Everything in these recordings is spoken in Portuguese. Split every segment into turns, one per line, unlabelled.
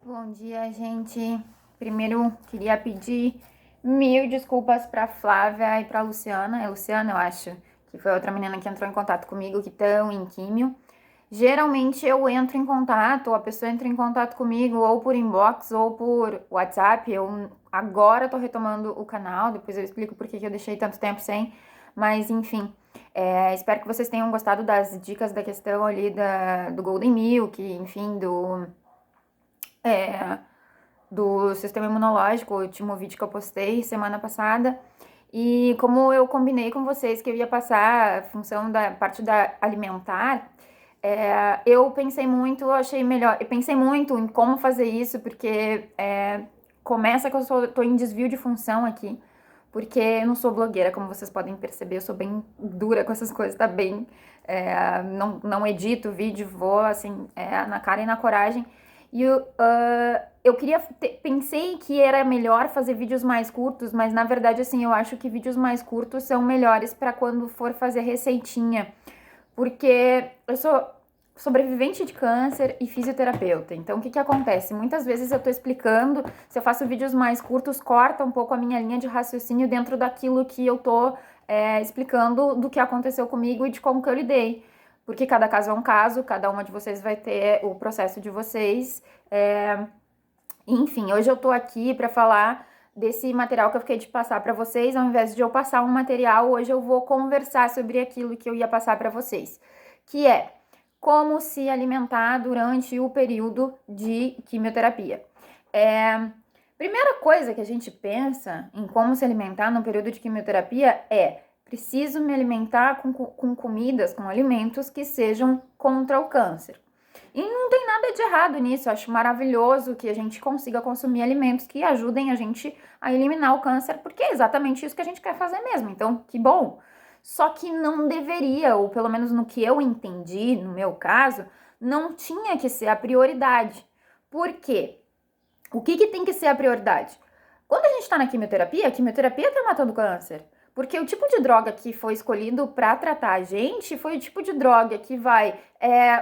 Bom dia, gente. Primeiro, queria pedir mil desculpas para Flávia e para Luciana. É Luciana, eu acho, que foi outra menina que entrou em contato comigo, que estão em químio. Geralmente eu entro em contato, ou a pessoa entra em contato comigo, ou por inbox, ou por WhatsApp. Eu agora tô retomando o canal, depois eu explico por que eu deixei tanto tempo sem. Mas, enfim, espero que vocês tenham gostado das dicas da questão ali do Golden Milk, enfim, é, do sistema imunológico, o último vídeo que eu postei semana passada. E como eu combinei com vocês que eu ia passar a função da parte da alimentar, eu pensei muito, eu achei melhor, eu pensei muito em como fazer isso, porque começa que tô em desvio de função aqui, porque eu não sou blogueira, como vocês podem perceber, eu sou bem dura com essas coisas, tá bem, não edito vídeo, vou assim, na cara e na coragem. E eu pensei que era melhor fazer vídeos mais curtos, mas na verdade, assim, eu acho que vídeos mais curtos são melhores para quando for fazer receitinha, porque eu sou sobrevivente de câncer e fisioterapeuta. Então, o que acontece? Muitas vezes eu tô explicando, se eu faço vídeos mais curtos, corta um pouco a minha linha de raciocínio dentro daquilo que eu tô explicando do que aconteceu comigo e de como que eu lidei. Porque cada caso é um caso, cada uma de vocês vai ter o processo de vocês. Enfim, hoje eu tô aqui para falar desse material que eu fiquei de passar para vocês. Ao invés de eu passar um material, hoje eu vou conversar sobre aquilo que eu ia passar para vocês, que é como se alimentar durante o período de quimioterapia. Primeira coisa que a gente pensa em como se alimentar no período de quimioterapia é: preciso me alimentar com comidas, com alimentos que sejam contra o câncer. E não tem nada de errado nisso, eu acho maravilhoso que a gente consiga consumir alimentos que ajudem a gente a eliminar o câncer, porque é exatamente isso que a gente quer fazer mesmo, então que bom. Só que não deveria, ou pelo menos no que eu entendi, no meu caso, não tinha que ser a prioridade. Por quê? O que tem que ser a prioridade? Quando a gente está na quimioterapia, a quimioterapia está matando o câncer. Porque o tipo de droga que foi escolhido para tratar a gente foi o tipo de droga que vai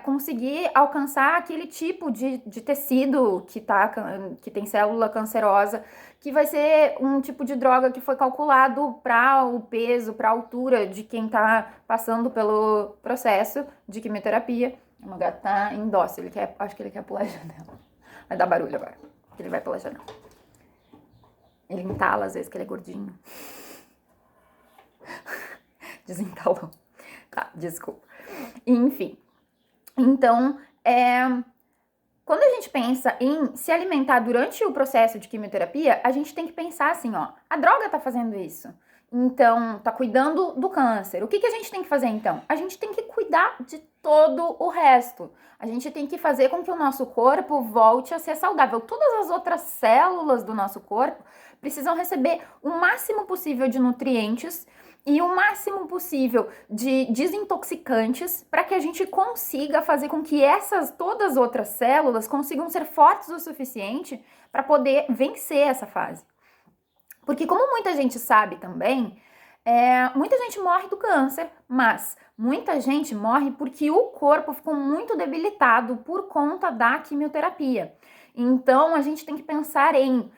conseguir alcançar aquele tipo de tecido que tem célula cancerosa, que vai ser um tipo de droga que foi calculado para o peso, para a altura de quem está passando pelo processo de quimioterapia. O meu gato tá em dócil, acho que ele quer pular a janela. Vai dar barulho agora, que ele vai pela janela. Ele entala às vezes, que ele é gordinho. Desentalou. Tá, desculpa. Enfim. Então, quando a gente pensa em se alimentar durante o processo de quimioterapia, a gente tem que pensar assim, ó, a droga tá fazendo isso. Então, tá cuidando do câncer. O que a gente tem que fazer então? A gente tem que cuidar de todo o resto. A gente tem que fazer com que o nosso corpo volte a ser saudável. Todas as outras células do nosso corpo precisam receber o máximo possível de nutrientes e o máximo possível de desintoxicantes para que a gente consiga fazer com que todas as outras células consigam ser fortes o suficiente para poder vencer essa fase. Porque como muita gente sabe também, muita gente morre do câncer, mas muita gente morre porque o corpo ficou muito debilitado por conta da quimioterapia. Então a gente tem que pensar em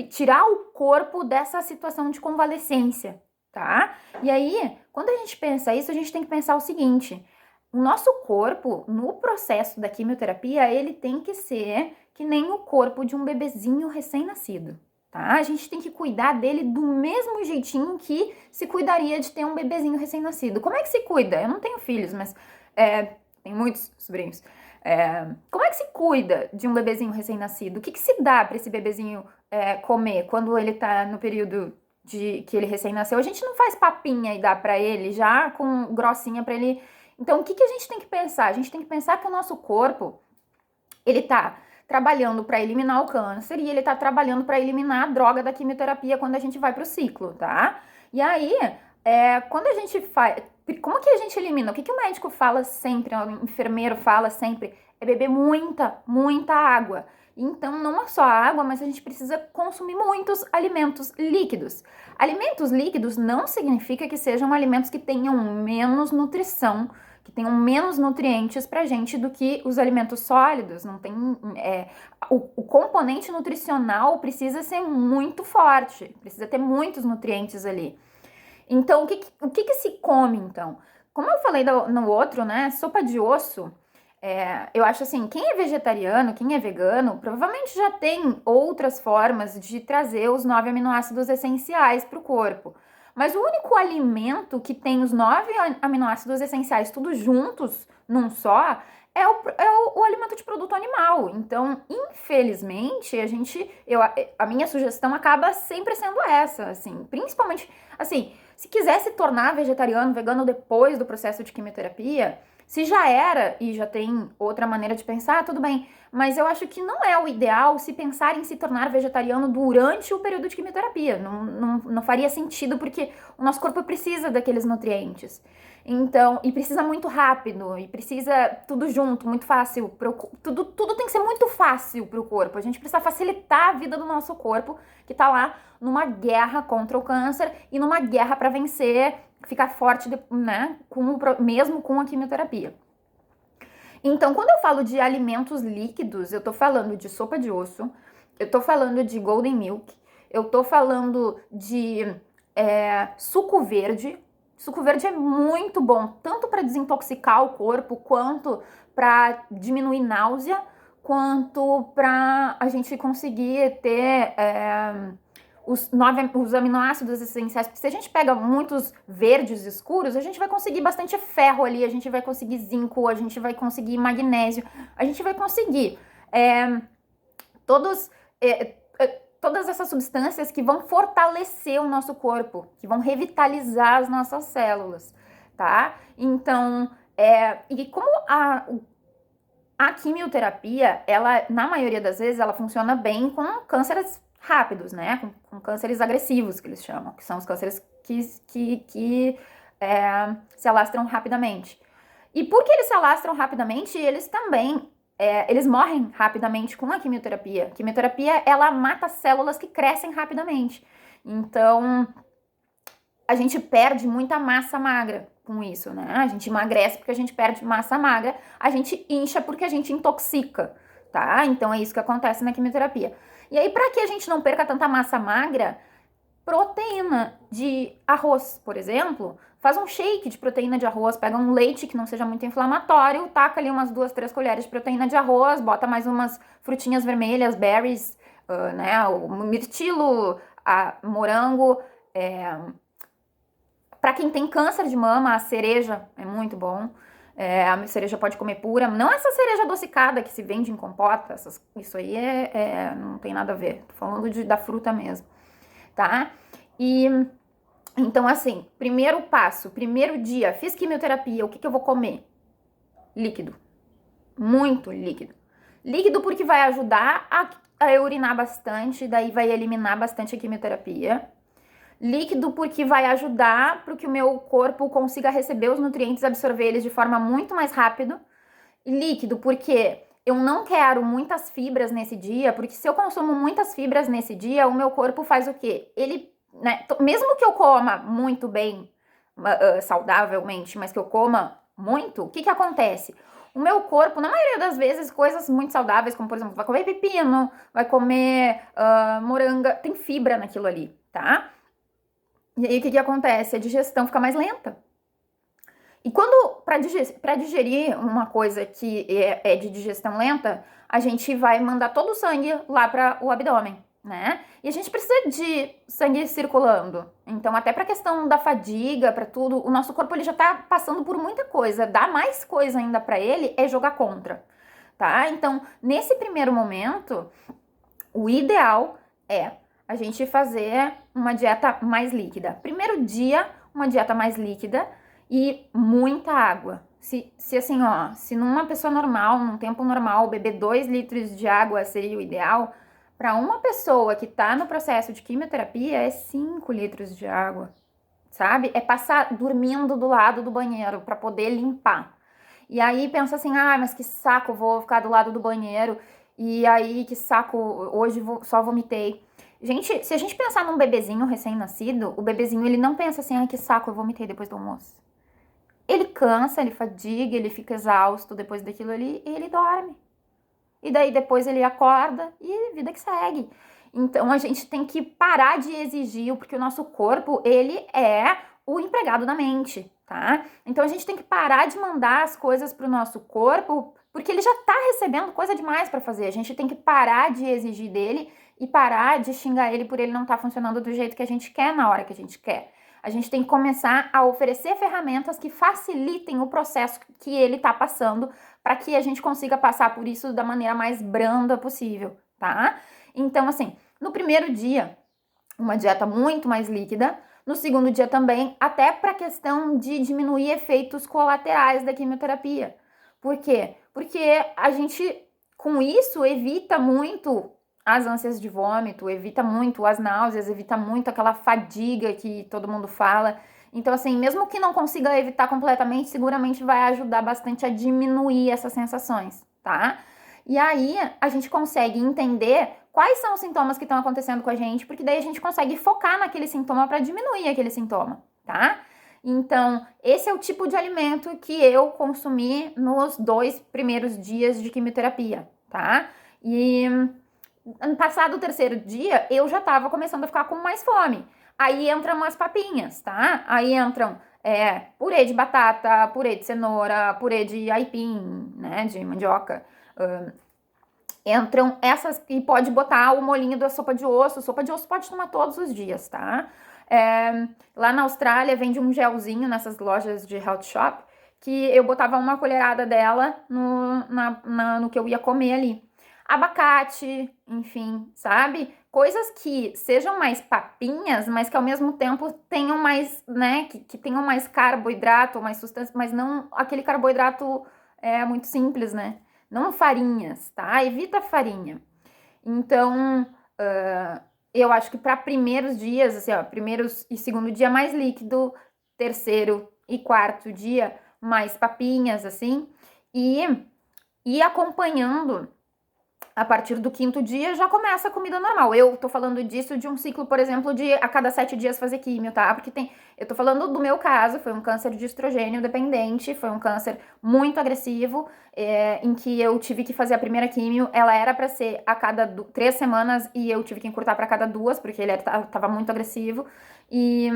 tirar o corpo dessa situação de convalescência, tá? E aí, quando a gente pensa isso, a gente tem que pensar o seguinte: o nosso corpo, no processo da quimioterapia, ele tem que ser que nem o corpo de um bebezinho recém-nascido, tá? A gente tem que cuidar dele do mesmo jeitinho que se cuidaria de ter um bebezinho recém-nascido. Como é que se cuida? Eu não tenho filhos, mas tenho muitos sobrinhos. Como é que se cuida de um bebezinho recém-nascido? O que se dá para esse bebezinho comer quando ele tá no período de que ele recém-nasceu? A gente não faz papinha e dá para ele já com grossinha para ele. Então, o que a gente tem que pensar? A gente tem que pensar que o nosso corpo, ele tá trabalhando para eliminar o câncer e ele tá trabalhando para eliminar a droga da quimioterapia quando a gente vai pro ciclo, tá? E aí, quando a gente faz... Como que a gente elimina? O que o médico fala sempre, o enfermeiro fala sempre? É beber muita, muita água. Então, não é só a água, mas a gente precisa consumir muitos alimentos líquidos. Alimentos líquidos não significa que sejam alimentos que tenham menos nutrição que tenham menos nutrientes pra gente do que os alimentos sólidos. Não tem, o componente nutricional precisa ser muito forte, precisa ter muitos nutrientes ali. Então, o que se come, então? Como eu falei no outro, né, sopa de osso, eu acho assim, quem é vegetariano, quem é vegano, provavelmente já tem outras formas de trazer os 9 aminoácidos essenciais para o corpo. Mas o único alimento que tem os 9 aminoácidos essenciais tudo juntos, num só, o alimento de produto animal. Então, infelizmente, a minha sugestão acaba sempre sendo essa, assim, principalmente, assim, se quiser se tornar vegetariano, vegano depois do processo de quimioterapia, se já era e já tem outra maneira de pensar, tudo bem. Mas eu acho que não é o ideal se pensar em se tornar vegetariano durante o período de quimioterapia. Não faria sentido, porque o nosso corpo precisa daqueles nutrientes. Então, e precisa muito rápido, e precisa tudo junto, muito fácil. Tudo tem que ser muito fácil pro corpo. A gente precisa facilitar a vida do nosso corpo, que tá lá numa guerra contra o câncer e numa guerra para vencer, ficar forte, né, mesmo com a quimioterapia. Então, quando eu falo de alimentos líquidos, eu tô falando de sopa de osso, eu tô falando de golden milk, eu tô falando de suco verde. Suco verde é muito bom, tanto para desintoxicar o corpo, quanto para diminuir náusea, quanto para a gente conseguir ter os aminoácidos essenciais, porque se a gente pega muitos verdes escuros, a gente vai conseguir bastante ferro ali, a gente vai conseguir zinco, a gente vai conseguir magnésio, a gente vai conseguir todas essas substâncias que vão fortalecer o nosso corpo, que vão revitalizar as nossas células, tá? Então, e como a quimioterapia, ela, na maioria das vezes, ela funciona bem com cânceres rápidos, né? Com cânceres agressivos, que eles chamam, que são os cânceres que se alastram rapidamente. E porque eles se alastram rapidamente, eles também eles morrem rapidamente com a quimioterapia. A quimioterapia, ela mata células que crescem rapidamente. Então, a gente perde muita massa magra com isso, né? A gente emagrece porque a gente perde massa magra, a gente incha porque a gente intoxica, tá? Então, é isso que acontece na quimioterapia. E aí, para que a gente não perca tanta massa magra, proteína de arroz, por exemplo, faz um shake de proteína de arroz, pega um leite que não seja muito inflamatório, taca ali umas 2, 3 colheres de proteína de arroz, bota mais umas frutinhas vermelhas, berries, né, o mirtilo, morango. Para quem tem câncer de mama, a cereja é muito bom. A cereja pode comer pura, não essa cereja adocicada que se vende em compota, isso aí não tem nada a ver, tô falando da fruta mesmo, tá? E então, assim, primeiro passo, primeiro dia, fiz quimioterapia, o que eu vou comer? Líquido, muito líquido. Líquido porque vai ajudar a eu urinar bastante, daí vai eliminar bastante a quimioterapia. Líquido porque vai ajudar para que o meu corpo consiga receber os nutrientes e absorver eles de forma muito mais rápido. E líquido porque eu não quero muitas fibras nesse dia, porque se eu consumo muitas fibras nesse dia, o meu corpo faz o quê? Ele, né, mesmo que eu coma muito bem, saudavelmente, mas que eu coma muito, o que acontece? O meu corpo, na maioria das vezes, coisas muito saudáveis, como por exemplo, vai comer pepino, vai comer moranga, tem fibra naquilo ali, tá? E aí o que acontece? A digestão fica mais lenta. E quando, para digerir uma coisa que é de digestão lenta, a gente vai mandar todo o sangue lá para o abdômen, né? E a gente precisa de sangue circulando. Então, até para questão da fadiga, para tudo, o nosso corpo ele já tá passando por muita coisa. Dar mais coisa ainda para ele é jogar contra, tá? Então, nesse primeiro momento, o ideal é a gente fazer uma dieta mais líquida. Primeiro dia, uma dieta mais líquida e muita água. Se assim, se numa pessoa normal, num tempo normal, beber 2 litros de água seria o ideal, para uma pessoa que tá no processo de quimioterapia é 5 litros de água, sabe? É passar dormindo do lado do banheiro para poder limpar. E aí pensa assim, mas que saco, vou ficar do lado do banheiro, e aí que saco, hoje só vomitei. Gente, se a gente pensar num bebezinho recém-nascido, o bebezinho ele não pensa assim, que saco, eu vomitei depois do almoço. ele cansa, ele fadiga, ele fica exausto depois daquilo ali e ele dorme. E daí depois ele acorda e vida que segue. Então a gente tem que parar de exigir, porque o nosso corpo, ele é o empregado da mente, tá? Então a gente tem que parar de mandar as coisas pro nosso corpo, porque ele já tá recebendo coisa demais para fazer. A gente tem que parar de exigir dele e parar de xingar ele por ele não estar funcionando do jeito que a gente quer na hora que a gente quer. A gente tem que começar a oferecer ferramentas que facilitem o processo que ele tá passando para que a gente consiga passar por isso da maneira mais branda possível, tá? Então, assim, no primeiro dia, uma dieta muito mais líquida. No segundo dia também, até para a questão de diminuir efeitos colaterais da quimioterapia. Por quê? Porque a gente, com isso, evita muito as ânsias de vômito, evita muito as náuseas, evita muito aquela fadiga que todo mundo fala. Então, assim, mesmo que não consiga evitar completamente, seguramente vai ajudar bastante a diminuir essas sensações, tá? E aí, a gente consegue entender quais são os sintomas que estão acontecendo com a gente, porque daí a gente consegue focar naquele sintoma para diminuir aquele sintoma, tá? Então, esse é o tipo de alimento que eu consumi nos 2 primeiros dias de quimioterapia, tá? E ano passado, o terceiro dia, eu já tava começando a ficar com mais fome. Aí entram as papinhas, tá? Aí entram purê de batata, purê de cenoura, purê de aipim, né, de mandioca. Entram essas, e pode botar o molinho da sopa de osso. Sopa de osso pode tomar todos os dias, tá? Lá na Austrália vende um gelzinho nessas lojas de health shop, que eu botava uma colherada dela no que eu ia comer ali. Abacate, enfim, sabe? Coisas que sejam mais papinhas, mas que ao mesmo tempo tenham mais, né? Que tenham mais carboidrato, mais substância, mas não aquele carboidrato muito simples, né? Não farinhas, tá? Evita farinha. Então, eu acho que para primeiros dias, assim, ó, primeiros e segundo dia mais líquido, terceiro e quarto dia mais papinhas, assim, e acompanhando. A partir do quinto dia já começa a comida normal. Eu tô falando disso de um ciclo, por exemplo, de a cada 7 dias fazer químio, tá? Porque eu tô falando do meu caso, foi um câncer de estrogênio dependente, foi um câncer muito agressivo, em que eu tive que fazer a primeira químio. Ela era pra ser a cada 3 semanas e eu tive que encurtar pra cada 2, porque ele tava muito agressivo. E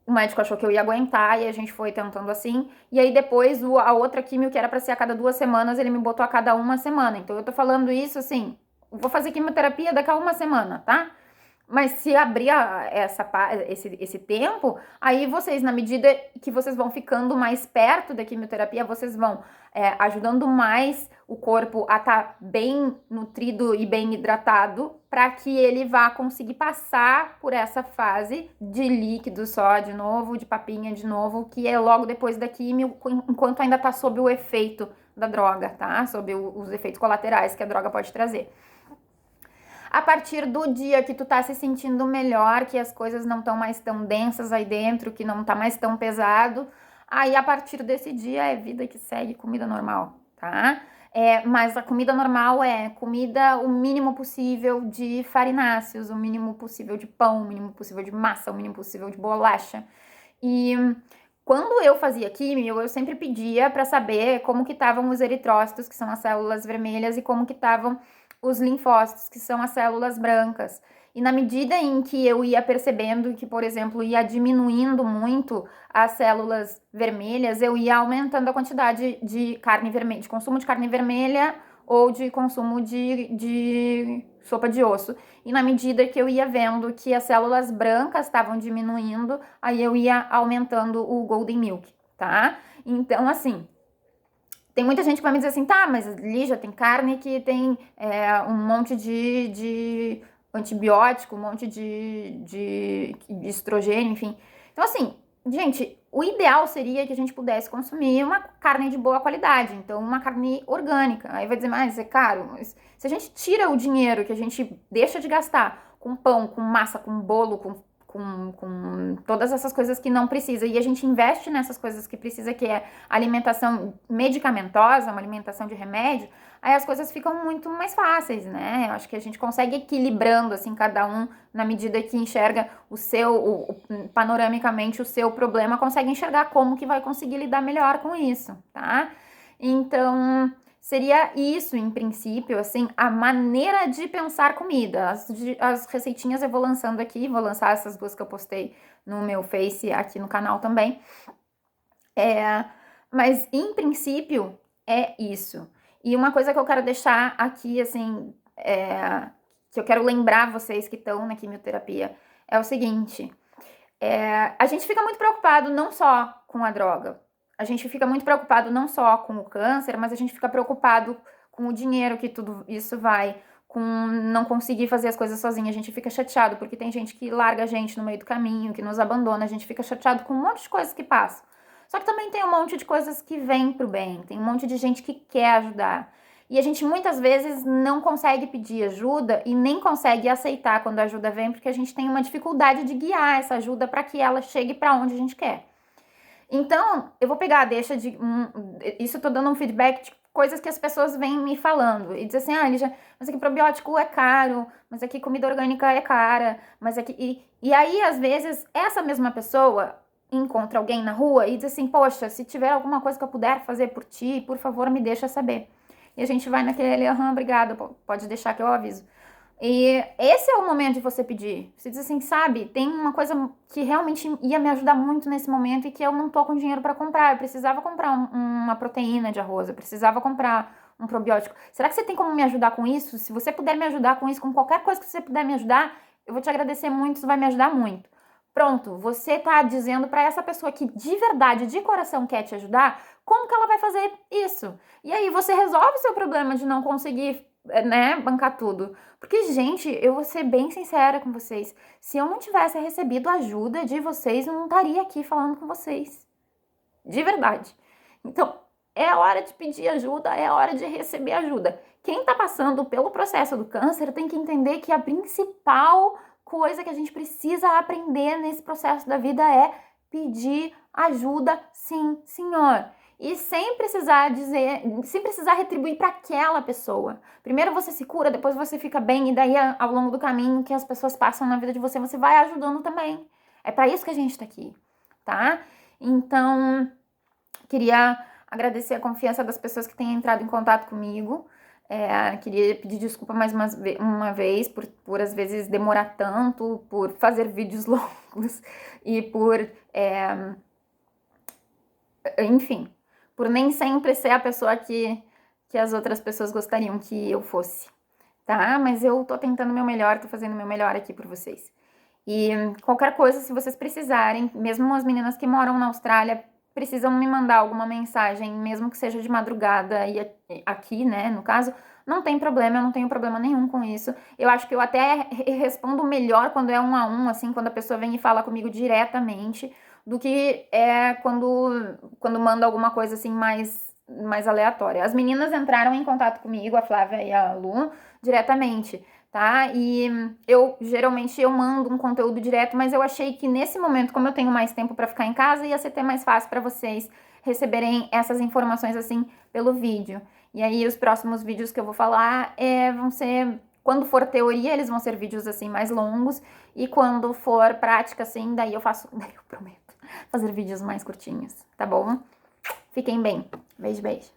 o médico achou que eu ia aguentar e a gente foi tentando assim. E aí depois a outra químio, que era pra ser a cada 2 semanas, ele me botou a cada 1 semana. Então eu tô falando isso assim, vou fazer quimioterapia daqui a 1 semana, tá? Mas se abrir esse tempo, aí vocês, na medida que vocês vão ficando mais perto da quimioterapia, vocês vão ajudando mais o corpo a estar bem nutrido e bem hidratado, para que ele vá conseguir passar por essa fase de líquido só de novo, de papinha de novo, que é logo depois da quimio, enquanto ainda tá sob o efeito da droga, tá? Sob os efeitos colaterais que a droga pode trazer. A partir do dia que tu tá se sentindo melhor, que as coisas não estão mais tão densas aí dentro, que não tá mais tão pesado, aí a partir desse dia é vida que segue, comida normal, tá? Mas a comida normal é comida o mínimo possível de farináceos, o mínimo possível de pão, o mínimo possível de massa, o mínimo possível de bolacha. E quando eu fazia químio, eu sempre pedia para saber como que estavam os eritrócitos, que são as células vermelhas, e como que estavam os linfócitos, que são as células brancas. E na medida em que eu ia percebendo que, por exemplo, ia diminuindo muito as células vermelhas, eu ia aumentando a quantidade de carne vermelha, de consumo de carne vermelha ou de consumo de sopa de osso. E na medida que eu ia vendo que as células brancas estavam diminuindo, aí eu ia aumentando o Golden Milk, tá? Então, assim, tem muita gente que vai me dizer assim, tá, mas Lígia, tem carne que tem um monte de antibiótico, um monte de estrogênio, enfim. Então, assim, gente, o ideal seria que a gente pudesse consumir uma carne de boa qualidade, então uma carne orgânica. Aí vai dizer, mas é caro. Mas se a gente tira o dinheiro que a gente deixa de gastar com pão, com massa, com bolo, com com todas essas coisas que não precisa. E a gente investe nessas coisas que precisa, que é alimentação medicamentosa, uma alimentação de remédio, aí as coisas ficam muito mais fáceis, né? Eu acho que a gente consegue equilibrando, assim, cada um na medida que enxerga panoramicamente o seu problema, consegue enxergar como que vai conseguir lidar melhor com isso, tá? Então, seria isso, em princípio, assim, a maneira de pensar comida. As receitinhas eu vou lançando aqui, vou lançar essas duas que eu postei no meu Face, aqui no canal também. Mas, em princípio, é isso. E uma coisa que eu quero deixar aqui, assim, que eu quero lembrar vocês que estão na quimioterapia, é o seguinte: a gente fica muito preocupado não só com a droga, a gente fica muito preocupado não só com o câncer, mas a gente fica preocupado com o dinheiro que tudo isso vai, com não conseguir fazer as coisas sozinha. A gente fica chateado porque tem gente que larga a gente no meio do caminho, que nos abandona, a gente fica chateado com um monte de coisas que passam. Só que também tem um monte de coisas que vêm pro bem, tem um monte de gente que quer ajudar. E a gente muitas vezes não consegue pedir ajuda e nem consegue aceitar quando a ajuda vem, porque a gente tem uma dificuldade de guiar essa ajuda para que ela chegue para onde a gente quer. Então, eu vou pegar, isso eu tô dando um feedback de coisas que as pessoas vêm me falando. E diz assim, Lígia, mas aqui probiótico é caro, mas aqui comida orgânica é cara, mas aqui... E aí, às vezes, essa mesma pessoa encontra alguém na rua e diz assim, poxa, se tiver alguma coisa que eu puder fazer por ti, por favor, me deixa saber. E a gente vai naquele, obrigada, pode deixar que eu aviso. E esse é o momento de você pedir. Você diz assim, sabe, tem uma coisa que realmente ia me ajudar muito nesse momento e que eu não tô com dinheiro para comprar. Eu precisava comprar uma proteína de arroz, eu precisava comprar um probiótico. Será que você tem como me ajudar com isso? Se você puder me ajudar com isso, com qualquer coisa que você puder me ajudar, eu vou te agradecer muito, isso vai me ajudar muito. Pronto, você tá dizendo para essa pessoa que de verdade, de coração quer te ajudar, como que ela vai fazer isso? E aí você resolve o seu problema de não conseguir, né, bancar tudo. Porque, gente, eu vou ser bem sincera com vocês. Se eu não tivesse recebido ajuda de vocês, eu não estaria aqui falando com vocês. De verdade. Então, é hora de pedir ajuda, é hora de receber ajuda. Quem tá passando pelo processo do câncer tem que entender que a principal coisa que a gente precisa aprender nesse processo da vida é pedir ajuda, sim, senhor. E sem precisar retribuir para aquela pessoa. Primeiro você se cura, depois você fica bem, e daí ao longo do caminho que as pessoas passam na vida de você, você vai ajudando também. É para isso que a gente tá aqui, tá? Então, queria agradecer a confiança das pessoas que têm entrado em contato comigo. Queria pedir desculpa mais uma vez por às vezes demorar tanto, por fazer vídeos longos e enfim, por nem sempre ser a pessoa que as outras pessoas gostariam que eu fosse, tá? Mas eu tô tentando o meu melhor, tô fazendo o meu melhor aqui por vocês. E qualquer coisa, se vocês precisarem, mesmo as meninas que moram na Austrália, precisam me mandar alguma mensagem, mesmo que seja de madrugada, e aqui, né, no caso, não tem problema, eu não tenho problema nenhum com isso. Eu acho que eu até respondo melhor quando é 1 a 1, assim, quando a pessoa vem e fala comigo diretamente, do que quando manda alguma coisa, assim, mais aleatória. As meninas entraram em contato comigo, a Flávia e a Lu, diretamente, tá? E geralmente eu mando um conteúdo direto, mas eu achei que nesse momento, como eu tenho mais tempo para ficar em casa, ia ser até mais fácil para vocês receberem essas informações assim pelo vídeo. E aí os próximos vídeos que eu vou falar vão ser, quando for teoria, eles vão ser vídeos assim mais longos, e quando for prática assim, daí eu prometo fazer vídeos mais curtinhos, tá bom? Fiquem bem. Beijo, beijo.